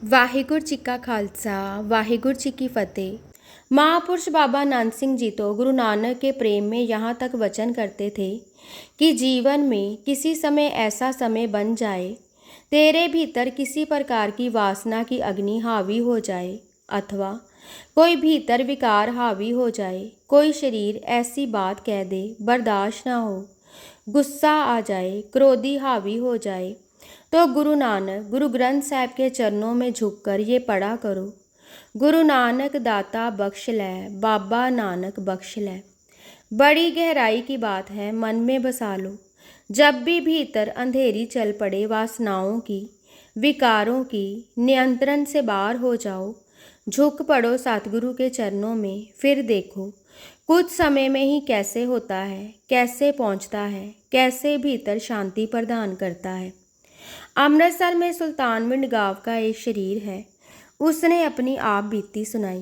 ਵਾਹਿਗੁਰੂ ਜੀ ਕਾ खालसा वाहिगुरु जी की फतेह। महापुरुष बाबा नानक सिंह जी तो गुरु नानक के प्रेम में यहाँ तक वचन करते थे कि जीवन में किसी समय ऐसा समय बन जाए तेरे भीतर किसी प्रकार की वासना की अग्नि हावी हो जाए, अथवा कोई भीतर विकार हावी हो जाए, कोई शरीर ऐसी बात कह दे बर्दाश्त ना हो, गुस्सा आ जाए, क्रोधी हावी हो जाए, तो गुरु नानक गुरु ग्रंथ साहिब के चरणों में झुककर ये पढ़ा करो, गुरु नानक दाता बख्श लै, बाबा नानक बख्श लै। बड़ी गहराई की बात है, मन में बसा लो। जब भी भीतर अंधेरी चल पड़े वासनाओं की, विकारों की, नियंत्रण से बाहर हो जाओ, झुक पड़ो सतगुरु के चरणों में, फिर देखो कुछ समय में ही कैसे होता है, कैसे पहुंचता है, कैसे भीतर शांति प्रदान करता है। अमृतसर में सुल्तानविंड गांव का एक शरीर है, उसने अपनी आप बीती सुनाई।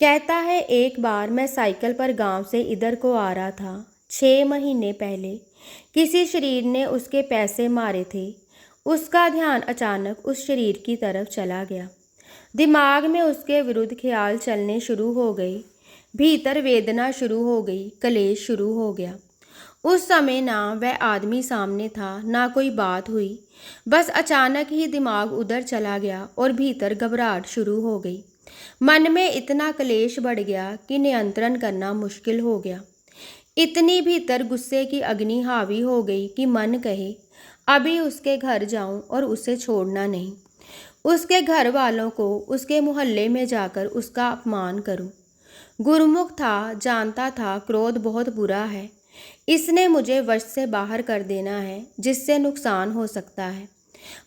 कहता है, एक बार मैं साइकिल पर गांव से इधर को आ रहा था। 6 महीने पहले किसी शरीर ने उसके पैसे मारे थे। उसका ध्यान अचानक उस शरीर की तरफ चला गया। दिमाग में उसके विरुद्ध ख्याल चलने शुरू हो गए, भीतर वेदना शुरू हो गई, कलेश शुरू हो गया। उस समय ना वह आदमी सामने था, ना कोई बात हुई, बस अचानक ही दिमाग उधर चला गया और भीतर घबराहट शुरू हो गई। मन में इतना क्लेश बढ़ गया कि नियंत्रण करना मुश्किल हो गया। इतनी भीतर गुस्से की अग्नि हावी हो गई कि मन कहे अभी उसके घर जाऊं और उसे छोड़ना नहीं, उसके घर वालों को उसके मोहल्ले में जाकर उसका अपमान करूं। गुरुमुख था, जानता था क्रोध बहुत बुरा है, इसने मुझे वश से बाहर कर देना है, जिससे नुकसान हो सकता है।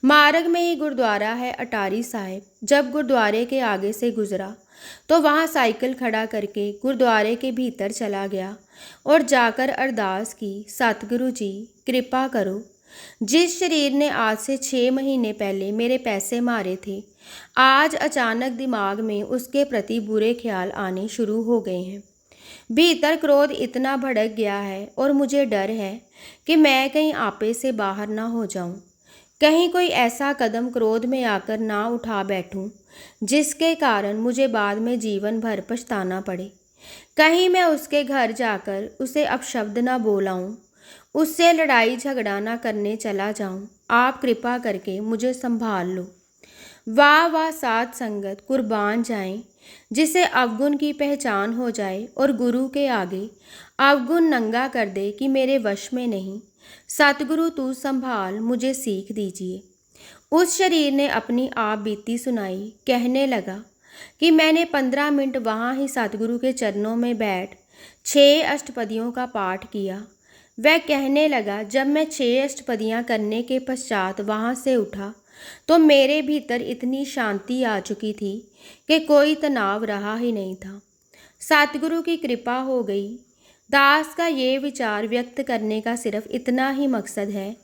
मार्ग में ही गुरुद्वारा है अटारी साहिब। जब गुरुद्वारे के आगे से गुजरा तो वहाँ साइकिल खड़ा करके गुरुद्वारे के भीतर चला गया और जाकर अरदास की, सतगुरु जी कृपा करो, जिस शरीर ने आज से 6 महीने पहले मेरे पैसे मारे थे, आज अचानक दिमाग में उसके प्रति बुरे ख्याल आने शुरू हो गए हैं। भीतर क्रोध इतना भड़क गया है और मुझे डर है कि मैं कहीं आपे से बाहर ना हो जाऊं, कहीं कोई ऐसा कदम क्रोध में आकर ना उठा बैठूं जिसके कारण मुझे बाद में जीवन भर पछताना पड़े। कहीं मैं उसके घर जाकर उसे अपशब्द ना बोलाऊं, उससे लड़ाई झगड़ा ना करने चला जाऊं। आप कृपा करके मुझे संभाल लो। वाह वाह साध संगत कुर्बान जाएं, जिसे अवगुण की पहचान हो जाए और गुरु के आगे अवगुण नंगा कर दे कि मेरे वश में नहीं। सतगुरु तू संभाल, मुझे सीख दीजिए। उस शरीर ने अपनी आप बीती सुनाई। कहने लगा कि मैंने 15 मिनट वहाँ ही सतगुरु के चरणों में बैठ 6 अष्टपदियों का पाठ किया। वह कहने लगा, जब मैं 6 अष्टपदियाँ करने के पश्चात वहाँ से उठा तो मेरे भीतर इतनी शांति आ चुकी थी कि कोई तनाव रहा ही नहीं था। सतगुरु की कृपा हो गई। दास का ये विचार व्यक्त करने का सिर्फ इतना ही मकसद है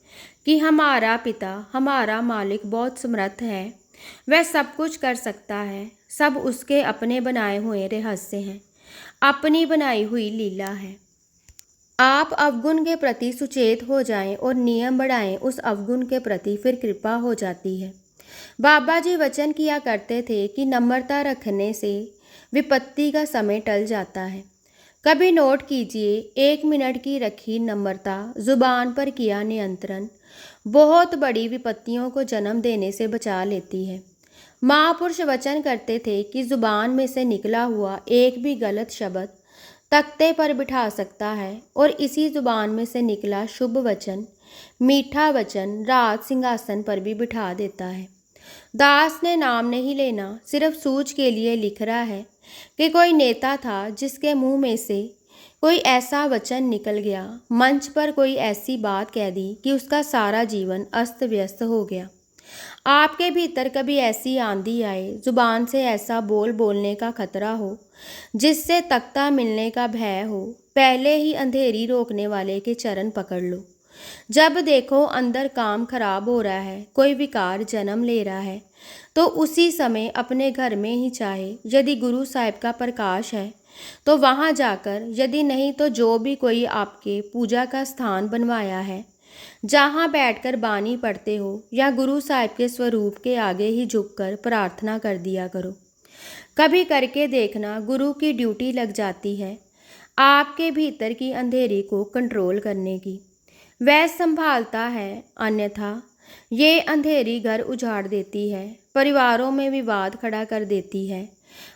कि हमारा पिता, हमारा मालिक बहुत समर्थ है, वह सब कुछ कर सकता है। सब उसके अपने बनाए हुए रहस्य हैं, अपनी बनाई हुई लीला है। आप अवगुण के प्रति सुचेत हो जाएं और नियम बढ़ाएं उस अवगुण के प्रति, फिर कृपा हो जाती है। बाबा जी वचन किया करते थे कि नम्रता रखने से विपत्ति का समय टल जाता है। कभी नोट कीजिए, 1 मिनट की रखी नम्रता, जुबान पर किया नियंत्रण, बहुत बड़ी विपत्तियों को जन्म देने से बचा लेती है। महापुरुष वचन करते थे कि जुबान में से निकला हुआ एक भी गलत शब्द तख्ते पर बिठा सकता है और इसी जुबान में से निकला शुभ वचन, मीठा वचन राज सिंहासन पर भी बिठा देता है। दास ने नाम नहीं लेना, सिर्फ सूझ के लिए लिख रहा है कि कोई नेता था जिसके मुंह में से कोई ऐसा वचन निकल गया, मंच पर कोई ऐसी बात कह दी कि उसका सारा जीवन अस्त व्यस्त हो गया। आपके भीतर कभी ऐसी आंधी आए, जुबान से ऐसा बोल बोलने का खतरा हो जिससे तख्ता मिलने का भय हो, पहले ही अंधेरी रोकने वाले के चरण पकड़ लो। जब देखो अंदर काम खराब हो रहा है, कोई विकार जन्म ले रहा है, तो उसी समय अपने घर में ही, चाहे यदि गुरु साहिब का प्रकाश है तो वहाँ जाकर, यदि नहीं तो जो भी कोई आपके पूजा का स्थान बनवाया है जहाँ बैठकर बानी पढ़ते हो या गुरु साहिब के स्वरूप के आगे ही झुककर प्रार्थना कर दिया करो। कभी करके देखना, गुरु की ड्यूटी लग जाती है आपके भीतर की अंधेरी को कंट्रोल करने की। वह संभालता है, अन्यथा ये अंधेरी घर उजाड़ देती है, परिवारों में विवाद खड़ा कर देती है,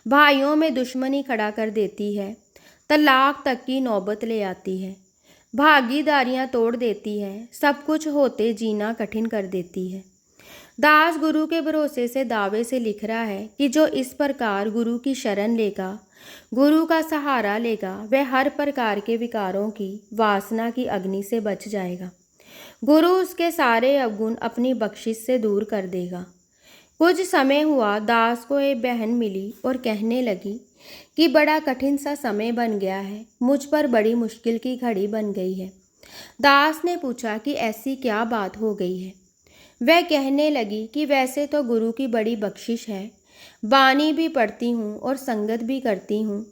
भाइयों में दुश्मनी खड़ा कर देती है, तलाक तक की नौबत ले आती है, भागीदारियां तोड़ देती है, सब कुछ होते जीना कठिन कर देती है। दास गुरु के भरोसे से दावे से लिख रहा है कि जो इस प्रकार गुरु की शरण लेगा, गुरु का सहारा लेगा, वह हर प्रकार के विकारों की, वासना की अग्नि से बच जाएगा। गुरु उसके सारे अवगुण अपनी बख्शिश से दूर कर देगा। कुछ समय हुआ, दास को एक बहन मिली और कहने लगी कि बड़ा कठिन सा समय बन गया है, मुझ पर बड़ी मुश्किल की घड़ी बन गई है। दास ने पूछा कि ऐसी क्या बात हो गई है। वह कहने लगी कि वैसे तो गुरु की बड़ी बख्शिश है, बानी भी पढ़ती हूँ और संगत भी करती हूँ,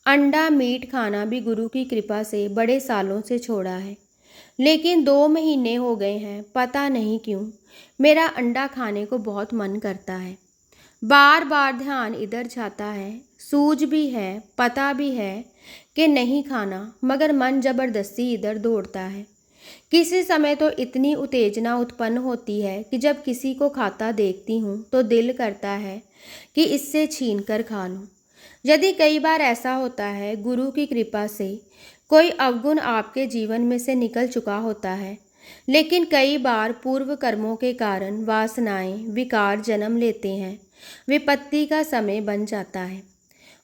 अंडा मीट खाना भी गुरु की कृपा से बड़े सालों से छोड़ा है, लेकिन 2 महीने हो गए हैं, पता नहीं क्यों मेरा अंडा खाने को बहुत मन करता है। बार बार ध्यान इधर जाता है, सूझ भी है, पता भी है कि नहीं खाना, मगर मन जबरदस्ती इधर दौड़ता है। किसी समय तो इतनी उत्तेजना उत्पन्न होती है कि जब किसी को खाता देखती हूँ तो दिल करता है कि इससे छीन कर खा लूँ। यदि कई बार ऐसा होता है, गुरु की कृपा से कोई अवगुण आपके जीवन में से निकल चुका होता है, लेकिन कई बार पूर्व कर्मों के कारण वासनाएं, विकार जन्म लेते हैं, विपत्ति का समय बन जाता है।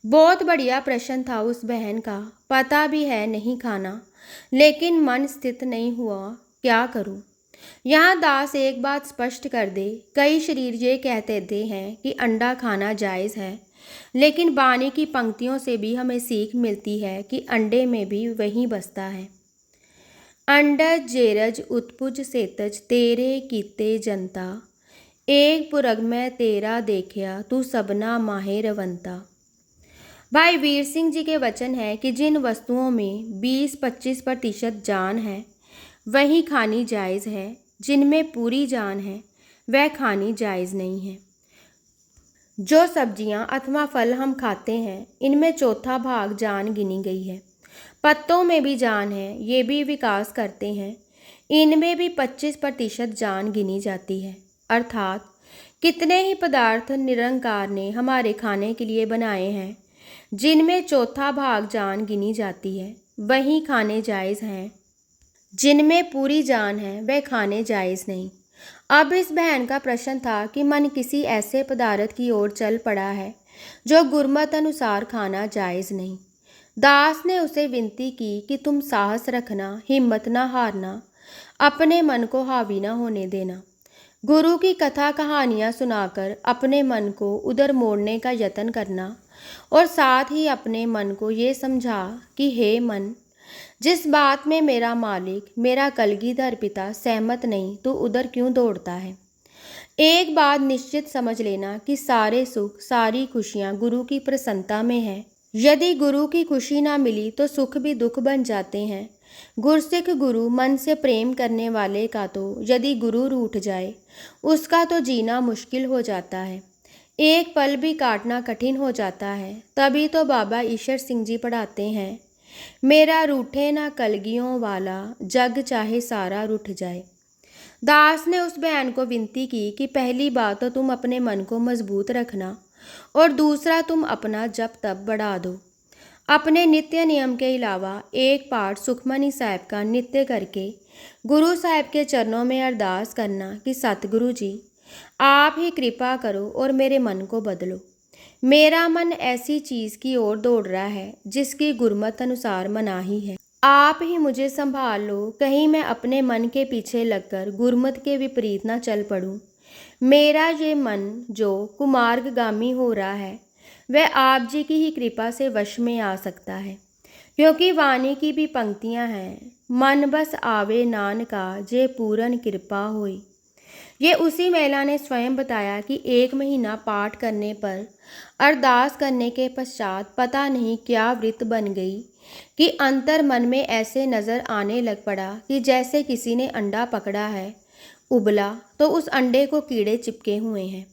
बहुत बढ़िया प्रश्न था उस बहन का, पता भी है नहीं खाना, लेकिन मन स्थित नहीं हुआ, क्या करूं? यहाँ दास एक बात स्पष्ट कर दे, कई शरीर ये कहते हैं कि अंडा खाना जायज़ है, लेकिन बानी की पंक्तियों से भी हमें सीख मिलती है कि अंडे में भी वही बसता है। अंडज जेरज उत्पुज सेतज तेरे कीते जनता, एक पुरग में तेरा देखिया तू सबना माहे रवंता। भाई वीर सिंह जी के वचन है कि जिन वस्तुओं में 20-25% जान है वही खानी जायज़ है, जिनमें पूरी जान है वह खानी जायज़ नहीं है। जो सब्जियां अथवा फल हम खाते हैं, इनमें चौथा भाग जान गिनी गई है। पत्तों में भी जान है, ये भी विकास करते हैं, इनमें भी 25% जान गिनी जाती है। अर्थात कितने ही पदार्थ निरंकार ने हमारे खाने के लिए बनाए हैं, जिनमें चौथा भाग जान गिनी जाती है, वही खाने जायज़ हैं। जिनमें पूरी जान है वह खाने जायज़ नहीं। अब इस बहन का प्रश्न था कि मन किसी ऐसे पदार्थ की ओर चल पड़ा है जो गुरमत अनुसार खाना जायज़ नहीं। दास ने उसे विनती की कि तुम साहस रखना, हिम्मत ना हारना, अपने मन को हावी ना होने देना। गुरु की कथा कहानियाँ सुनाकर अपने मन को उधर मोड़ने का यत्न करना और साथ ही अपने मन को ये समझा कि हे मन, जिस बात में मेरा मालिक, मेरा कलगीधर पिता सहमत नहीं, तो उधर क्यों दौड़ता है। एक बात निश्चित समझ लेना कि सारे सुख, सारी खुशियाँ गुरु की प्रसन्नता में है। यदि गुरु की खुशी ना मिली तो सुख भी दुख बन जाते हैं। गुरसिख गुरु मन से प्रेम करने वाले का तो यदि गुरु रूठ जाए, उसका तो जीना मुश्किल हो जाता है, एक पल भी काटना कठिन हो जाता है। तभी तो बाबा ईश्वर सिंह जी पढ़ाते हैं, मेरा रूठे ना कलगियों वाला, जग चाहे सारा रूठ जाए। दास ने उस बहन को विनती की कि पहली बात तो तुम अपने मन को मजबूत रखना और दूसरा तुम अपना जप तप बढ़ा दो। अपने नित्य नियम के अलावा एक पाठ सुखमनी साहिब का नित्य करके गुरु साहिब के चरणों में अरदास करना कि सतगुरु जी आप ही कृपा करो और मेरे मन को बदलो। मेरा मन ऐसी चीज़ की ओर दौड़ रहा है जिसकी गुरमत अनुसार मनाही है। आप ही मुझे संभाल लो, कहीं मैं अपने मन के पीछे लगकर गुरमत के विपरीत न चल पड़ूं। मेरा ये मन जो कुमार्गगामी हो रहा है वह आप जी की ही कृपा से वश में आ सकता है, क्योंकि वाणी की भी पंक्तियां हैं, मन बस आवे नानका जे पूरन कृपा होई। ये उसी महिला ने स्वयं बताया कि 1 महीना पाठ करने पर, अरदास करने के पश्चात पता नहीं क्या वृत्त बन गई कि अंतर मन में ऐसे नज़र आने लग पड़ा कि जैसे किसी ने अंडा पकड़ा है, उबला तो उस अंडे को कीड़े चिपके हुए हैं।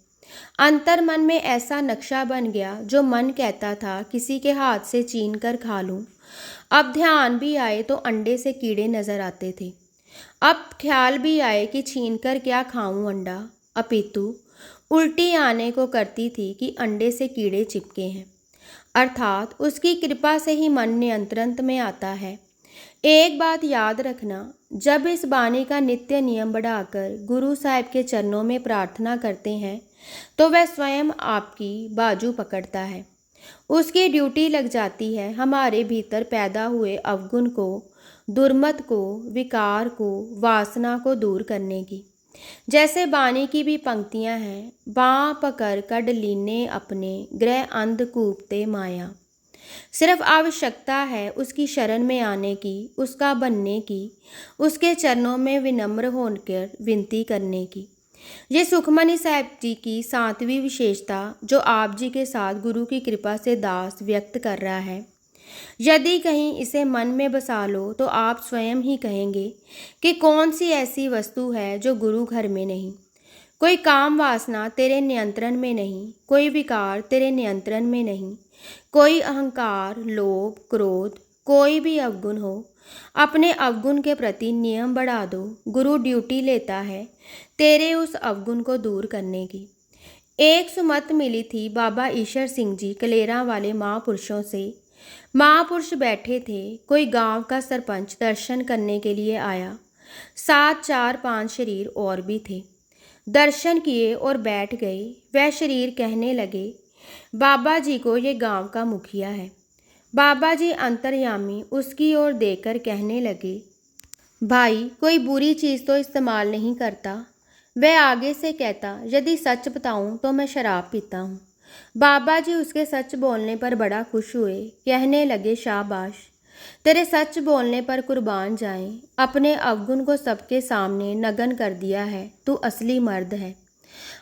अंतर मन में ऐसा नक्शा बन गया जो मन कहता था किसी के हाथ से छीन कर खा लूं। अब ध्यान भी आए तो अंडे से कीड़े नजर आते थे। अब ख्याल भी आए कि छीन कर क्या खाऊं अंडा, अपितु उल्टी आने को करती थी कि अंडे से कीड़े चिपके हैं। अर्थात उसकी कृपा से ही मन नियंत्रण में आता है। एक बात याद रखना, जब इस बानी का नित्य नियम बढ़ाकर गुरु साहिब के चरणों में प्रार्थना करते हैं तो वह स्वयं आपकी बाजू पकड़ता है। उसकी ड्यूटी लग जाती है हमारे भीतर पैदा हुए अवगुण को, दुर्मत को, विकार को, वासना को दूर करने की। जैसे बानी की भी पंक्तियां हैं, बाँ पकड़ कड लीने अपने, ग्रह अंध कूपते माया। सिर्फ आवश्यकता है उसकी शरण में आने की, उसका बनने की, उसके चरणों में विनम्र होकर विनती करने की। ये सुखमनी साहिब जी की 7वीं विशेषता जो आप जी के साथ गुरु की कृपा से दास व्यक्त कर रहा है। यदि कहीं इसे मन में बसा लो तो आप स्वयं ही कहेंगे कि कौन सी ऐसी वस्तु है जो गुरु घर में नहीं। कोई काम वासना तेरे नियंत्रण में नहीं, कोई विकार तेरे नियंत्रण में नहीं, कोई अहंकार, लोभ, क्रोध, कोई भी अवगुण हो, अपने अवगुण के प्रति नियम बढ़ा दो। गुरु ड्यूटी लेता है तेरे उस अवगुण को दूर करने की। एक सुमत मिली थी बाबा ईश्वर सिंह जी कलेरा वाले महापुरुषों से। महापुरुष बैठे थे, कोई गांव का सरपंच दर्शन करने के लिए आया। 7, 4, 5 शरीर और भी थे। दर्शन किए और बैठ गए। वह शरीर कहने लगे, बाबा जी को ये गांव का मुखिया है। बाबा जी अंतर्यामी उसकी ओर देखकर कहने लगे, भाई कोई बुरी चीज़ तो इस्तेमाल नहीं करता। वह आगे से कहता, यदि सच बताऊं तो मैं शराब पीता हूँ। बाबा जी उसके सच बोलने पर बड़ा खुश हुए, कहने लगे, शाबाश, तेरे सच बोलने पर कुर्बान जाएं। अपने अवगुण को सबके सामने नगन कर दिया है, तू असली मर्द है।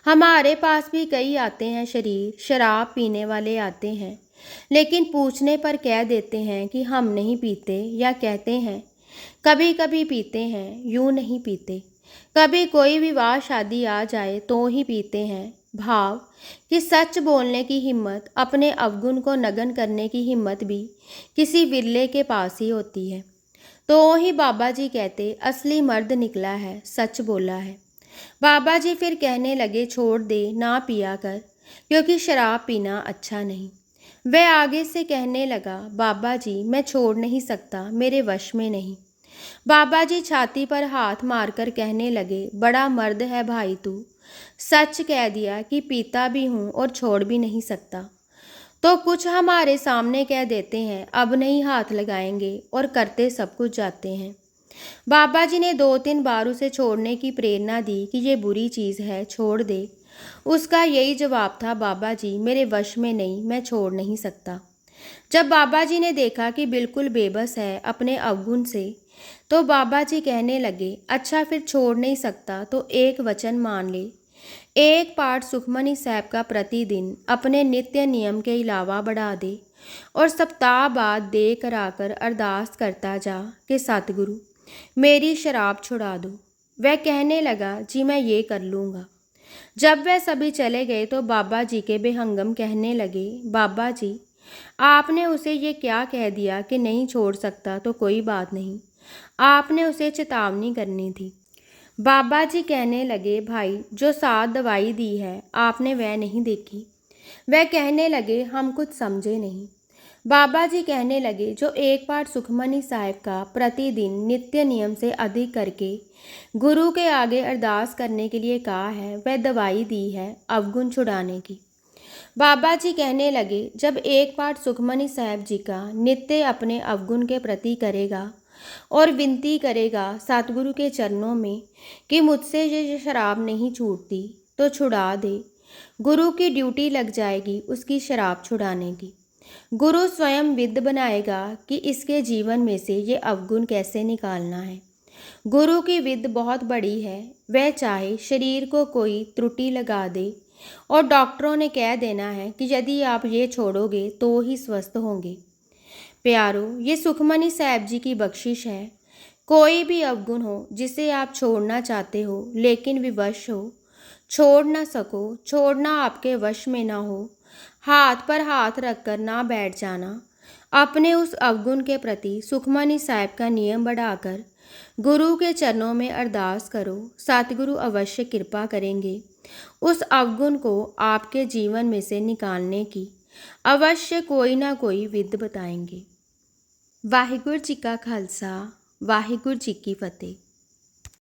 हमारे पास भी कई आते हैं शरीर, शराब पीने वाले आते हैं, लेकिन पूछने पर कह देते हैं कि हम नहीं पीते, या कहते हैं कभी कभी पीते हैं, यूं नहीं पीते। कभी कोई विवाह शादी आ जाए तो ही पीते हैं। भाव कि सच बोलने की हिम्मत, अपने अवगुण को नगन करने की हिम्मत भी किसी विरले के पास ही होती है। तो ही बाबा जी कहते, असली मर्द निकला है, सच बोला है। बाबा जी फिर कहने लगे, छोड़ दे, ना पिया कर, क्योंकि शराब पीना अच्छा नहीं। वह आगे से कहने लगा, बाबा जी मैं छोड़ नहीं सकता, मेरे वश में नहीं। बाबा जी छाती पर हाथ मारकर कहने लगे, बड़ा मर्द है भाई तू, सच कह दिया कि पीता भी हूँ और छोड़ भी नहीं सकता। तो कुछ हमारे सामने कह देते हैं, अब नहीं हाथ लगाएंगे, और करते सब कुछ जाते हैं। बाबा जी ने 2-3 बार उसे छोड़ने की प्रेरणा दी कि ये बुरी चीज़ है, छोड़ दे। उसका यही जवाब था, बाबा जी मेरे वश में नहीं, मैं छोड़ नहीं सकता। जब बाबा जी ने देखा कि बिल्कुल बेबस है अपने अवगुण से, तो बाबा जी कहने लगे, अच्छा फिर छोड़ नहीं सकता तो एक वचन मान ले, एक पाठ सुखमनी साहिब का प्रतिदिन अपने नित्य नियम के अलावा बढ़ा दे, और सप्ताह बाद दे कराकर अरदास करता जा कि सतगुरु मेरी शराब छुड़ा दो। वह कहने लगा, जी मैं ये कर लूँगा। जब वह सभी चले गए तो बाबा जी के बेहंगम कहने लगे, बाबा जी आपने उसे ये क्या कह दिया कि नहीं छोड़ सकता तो कोई बात नहीं, आपने उसे चेतावनी करनी थी। बाबा जी कहने लगे, भाई जो 7 दवाई दी है आपने वह नहीं देखी। वह कहने लगे, हम कुछ समझे नहीं। बाबा जी कहने लगे, जो एक पाठ सुखमनी साहिब का प्रतिदिन नित्य नियम से अधिक करके गुरु के आगे अरदास करने के लिए कहा है, वह दवाई दी है अवगुण छुड़ाने की। बाबा जी कहने लगे, जब एक पाठ सुखमनी साहिब जी का नित्य अपने अवगुण के प्रति करेगा और विनती करेगा सतगुरु के चरणों में कि मुझसे ये शराब नहीं छूटती तो छुड़ा दे, गुरु की ड्यूटी लग जाएगी उसकी शराब छुड़ाने की। गुरु स्वयं विद्ध बनाएगा कि इसके जीवन में से ये अवगुण कैसे निकालना है। गुरु की विद्य बहुत बड़ी है, वह चाहे शरीर को कोई त्रुटि लगा दे और डॉक्टरों ने कह देना है कि यदि आप ये छोड़ोगे तो ही स्वस्थ होंगे। प्यारो, ये सुखमनी साहब जी की बख्शिश है। कोई भी अवगुण हो जिसे आप छोड़ना चाहते हो लेकिन विवश हो, छोड़ ना सको, छोड़ना आपके वश में ना हो, हाथ पर हाथ रखकर ना बैठ जाना। अपने उस अवगुण के प्रति सुखमनी साहब का नियम बढ़ाकर गुरु के चरणों में अरदास करो, सतगुरु अवश्य कृपा करेंगे उस अवगुण को आपके जीवन में से निकालने की। अवश्य कोई ना कोई विधि बताएंगे। वाहिगुरु जी का खालसा, वाहिगुरु जी की फतेह।